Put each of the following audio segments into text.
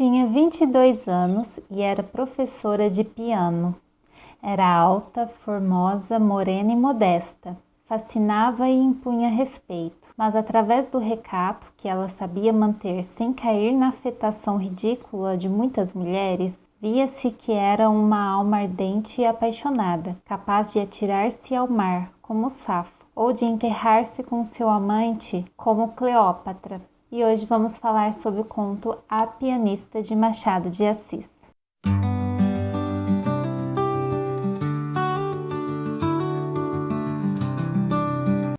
Tinha 22 anos e era professora de piano. Era alta, formosa, morena e modesta. Fascinava e impunha respeito, mas através do recato que ela sabia manter sem cair na afetação ridícula de muitas mulheres, via-se que era uma alma ardente e apaixonada, capaz de atirar-se ao mar, como Safo, ou de enterrar-se com seu amante, como Cleópatra. E hoje vamos falar sobre o conto A Pianista de Machado de Assis.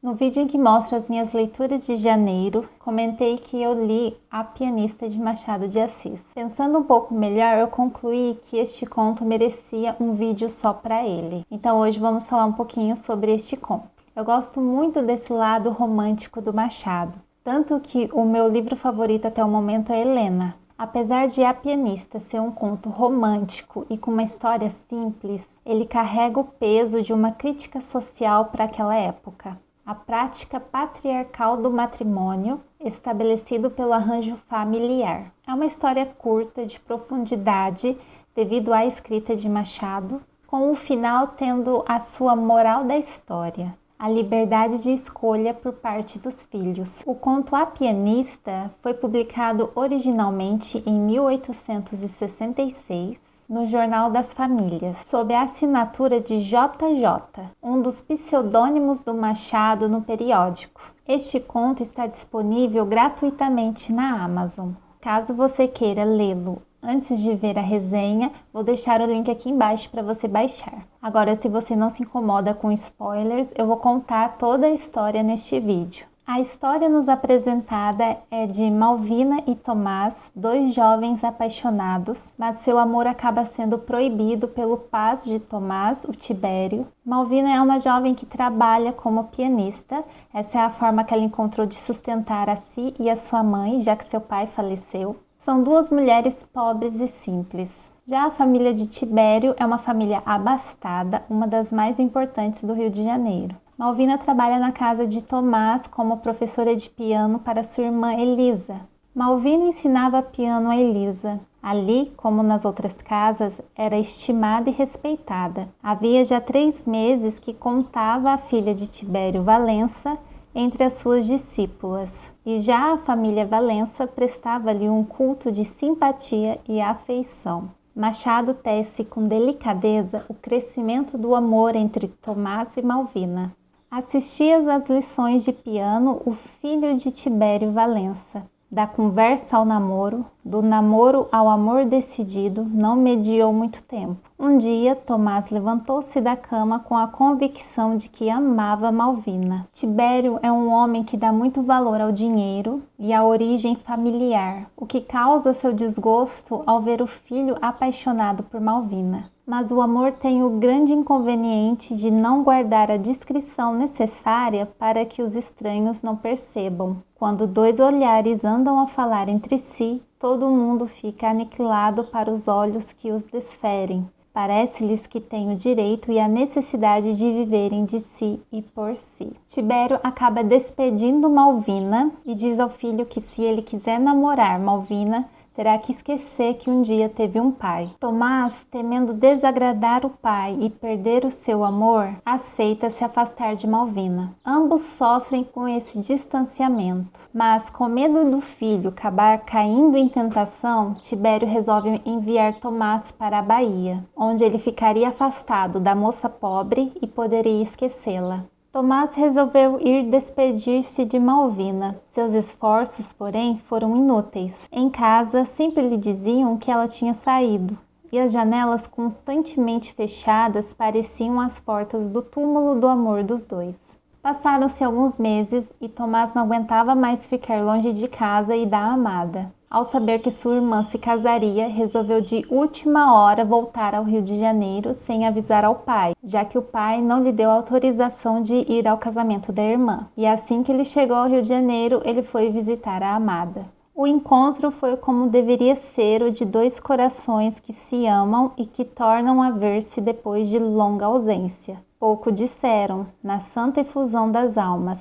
No vídeo em que mostro as minhas leituras de janeiro, comentei que eu li A Pianista de Machado de Assis. Pensando um pouco melhor, eu concluí que este conto merecia um vídeo só para ele. Então hoje vamos falar um pouquinho sobre este conto. Eu gosto muito desse lado romântico do Machado. Tanto que o meu livro favorito até o momento é Helena. Apesar de A Pianista ser um conto romântico e com uma história simples, ele carrega o peso de uma crítica social para aquela época. A prática patriarcal do matrimônio, estabelecido pelo arranjo familiar. É uma história curta, de profundidade, devido à escrita de Machado, com o final tendo a sua moral da história. A liberdade de escolha por parte dos filhos. O conto A Pianista foi publicado originalmente em 1866 no Jornal das Famílias, sob a assinatura de JJ, um dos pseudônimos do Machado no periódico. Este conto está disponível gratuitamente na Amazon. Caso você queira lê-lo antes de ver a resenha, vou deixar o link aqui embaixo para você baixar. Agora, se você não se incomoda com spoilers, eu vou contar toda a história neste vídeo. A história nos apresentada é de Malvina e Tomás, dois jovens apaixonados, mas seu amor acaba sendo proibido pelo paz de Tomás, o Tibério. Malvina é uma jovem que trabalha como pianista. Essa é a forma que ela encontrou de sustentar a si e a sua mãe, já que seu pai faleceu. São duas mulheres pobres e simples. Já a família de Tibério é uma família abastada, uma das mais importantes do Rio de Janeiro. Malvina trabalha na casa de Tomás como professora de piano para sua irmã Elisa. Malvina ensinava piano a Elisa. Ali, como nas outras casas, era estimada e respeitada. Havia já 3 meses que contava a filha de Tibério Valença entre as suas discípulas, e já a família Valença prestava-lhe um culto de simpatia e afeição. Machado tece com delicadeza o crescimento do amor entre Tomás e Malvina. Assistia às lições de piano o filho de Tibério Valença. Da conversa ao namoro, do namoro ao amor decidido, não mediou muito tempo. Um dia, Tomás levantou-se da cama com a convicção de que amava Malvina. Tibério é um homem que dá muito valor ao dinheiro e à origem familiar, o que causa seu desgosto ao ver o filho apaixonado por Malvina. Mas o amor tem o grande inconveniente de não guardar a discrição necessária para que os estranhos não percebam. Quando 2 olhares andam a falar entre si, todo mundo fica aniquilado para os olhos que os desferem. Parece-lhes que têm o direito e a necessidade de viverem de si e por si. Tibério acaba despedindo Malvina e diz ao filho que se ele quiser namorar Malvina, terá que esquecer que um dia teve um pai. Tomás, temendo desagradar o pai e perder o seu amor, aceita se afastar de Malvina. Ambos sofrem com esse distanciamento, mas com medo do filho acabar caindo em tentação, Tibério resolve enviar Tomás para a Bahia, onde ele ficaria afastado da moça pobre e poderia esquecê-la. Tomás resolveu ir despedir-se de Malvina. Seus esforços, porém, foram inúteis. Em casa, sempre lhe diziam que ela tinha saído, e as janelas constantemente fechadas pareciam as portas do túmulo do amor dos dois. Passaram-se alguns meses e Tomás não aguentava mais ficar longe de casa e da amada. Ao saber que sua irmã se casaria, resolveu de última hora voltar ao Rio de Janeiro sem avisar ao pai, já que o pai não lhe deu autorização de ir ao casamento da irmã. E assim que ele chegou ao Rio de Janeiro, ele foi visitar a amada. O encontro foi como deveria ser o de 2 corações que se amam e que tornam a ver-se depois de longa ausência. Pouco disseram, na santa efusão das almas,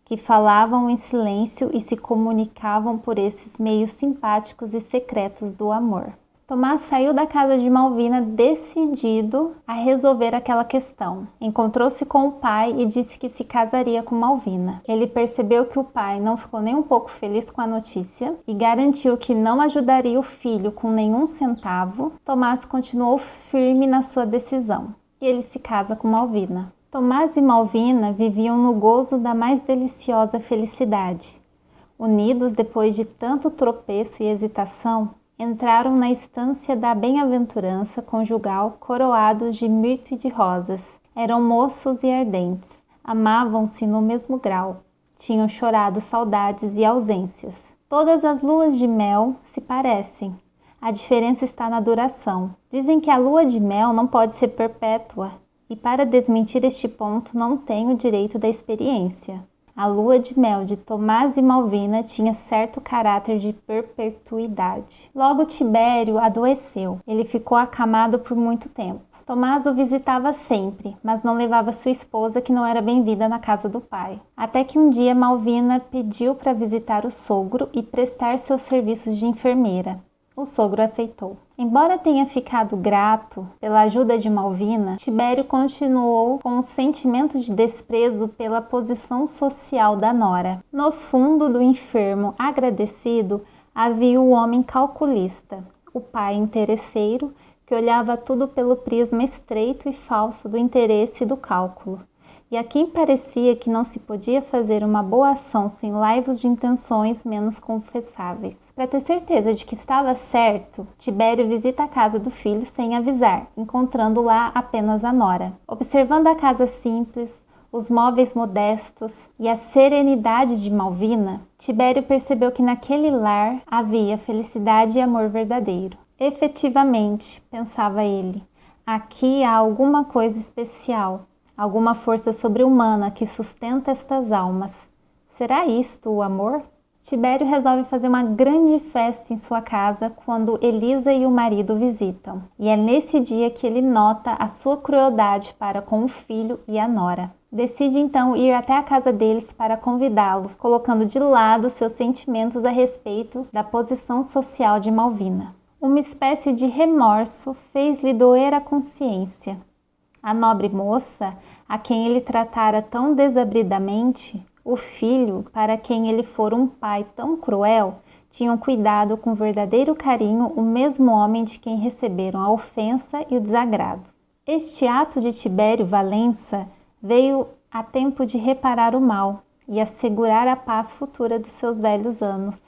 que falavam em silêncio e se comunicavam por esses meios simpáticos e secretos do amor. Tomás saiu da casa de Malvina decidido a resolver aquela questão. Encontrou-se com o pai e disse que se casaria com Malvina. Ele percebeu que o pai não ficou nem um pouco feliz com a notícia e garantiu que não ajudaria o filho com nenhum centavo. Tomás continuou firme na sua decisão e ele se casa com Malvina. Tomás e Malvina viviam no gozo da mais deliciosa felicidade. Unidos depois de tanto tropeço e hesitação, entraram na estância da bem-aventurança conjugal coroados de mirto e de rosas. Eram moços e ardentes, amavam-se no mesmo grau, tinham chorado saudades e ausências. Todas as luas de mel se parecem, a diferença está na duração. Dizem que a lua de mel não pode ser perpétua, e para desmentir este ponto não tenho o direito da experiência. A lua de mel de Tomás e Malvina tinha certo caráter de perpetuidade. Logo Tibério adoeceu. Ele ficou acamado por muito tempo. Tomás o visitava sempre, mas não levava sua esposa, que não era bem-vinda na casa do pai. Até que um dia Malvina pediu para visitar o sogro e prestar seus serviços de enfermeira. O sogro aceitou. Embora tenha ficado grato pela ajuda de Malvina, Tibério continuou com um sentimento de desprezo pela posição social da nora. No fundo do enfermo agradecido havia o homem calculista, o pai interesseiro, que olhava tudo pelo prisma estreito e falso do interesse e do cálculo. E a quem parecia que não se podia fazer uma boa ação sem laivos de intenções menos confessáveis. Para ter certeza de que estava certo, Tibério visita a casa do filho sem avisar, encontrando lá apenas a nora. Observando a casa simples, os móveis modestos e a serenidade de Malvina, Tibério percebeu que naquele lar havia felicidade e amor verdadeiro. Efetivamente, pensava ele, aqui há alguma coisa especial. Alguma força sobre-humana que sustenta estas almas. Será isto o amor? Tibério resolve fazer uma grande festa em sua casa quando Elisa e o marido visitam. E é nesse dia que ele nota a sua crueldade para com o filho e a nora. Decide então ir até a casa deles para convidá-los, colocando de lado seus sentimentos a respeito da posição social de Malvina. Uma espécie de remorso fez-lhe doer a consciência. A nobre moça, a quem ele tratara tão desabridamente, o filho, para quem ele fora um pai tão cruel, tinham cuidado com verdadeiro carinho o mesmo homem de quem receberam a ofensa e o desagrado. Este ato de Tibério Valença veio a tempo de reparar o mal e assegurar a paz futura dos seus velhos anos.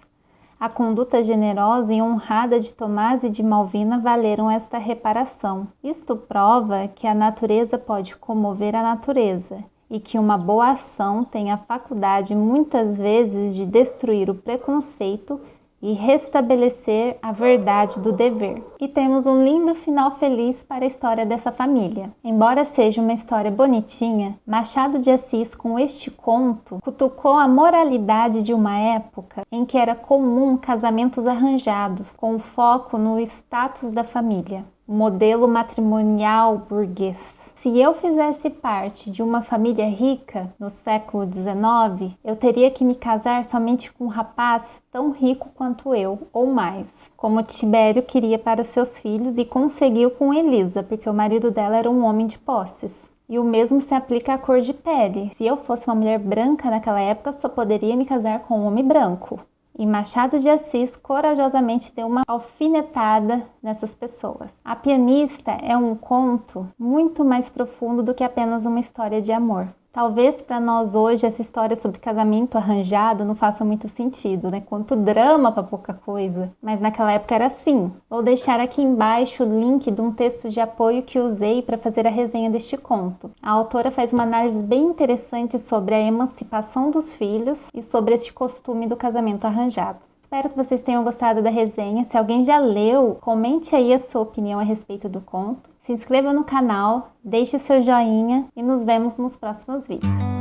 A conduta generosa e honrada de Tomás e de Malvina valeram esta reparação. Isto prova que a natureza pode comover a natureza e que uma boa ação tem a faculdade muitas vezes de destruir o preconceito e restabelecer a verdade do dever. E temos um lindo final feliz para a história dessa família. Embora seja uma história bonitinha, Machado de Assis, com este conto, cutucou a moralidade de uma época em que era comum casamentos arranjados, com foco no status da família, o modelo matrimonial burguês. Se eu fizesse parte de uma família rica no século XIX, eu teria que me casar somente com um rapaz tão rico quanto eu, ou mais, como Tibério queria para seus filhos e conseguiu com Elisa, porque o marido dela era um homem de posses. E o mesmo se aplica à cor de pele. Se eu fosse uma mulher branca naquela época, só poderia me casar com um homem branco. E Machado de Assis corajosamente deu uma alfinetada nessas pessoas. A Pianista é um conto muito mais profundo do que apenas uma história de amor. Talvez para nós hoje essa história sobre casamento arranjado não faça muito sentido, né? Quanto drama para pouca coisa. Mas naquela época era assim. Vou deixar aqui embaixo o link de um texto de apoio que usei para fazer a resenha deste conto. A autora faz uma análise bem interessante sobre a emancipação dos filhos e sobre este costume do casamento arranjado. Espero que vocês tenham gostado da resenha. Se alguém já leu, comente aí a sua opinião a respeito do conto. Se inscreva no canal, deixe seu joinha e nos vemos nos próximos vídeos.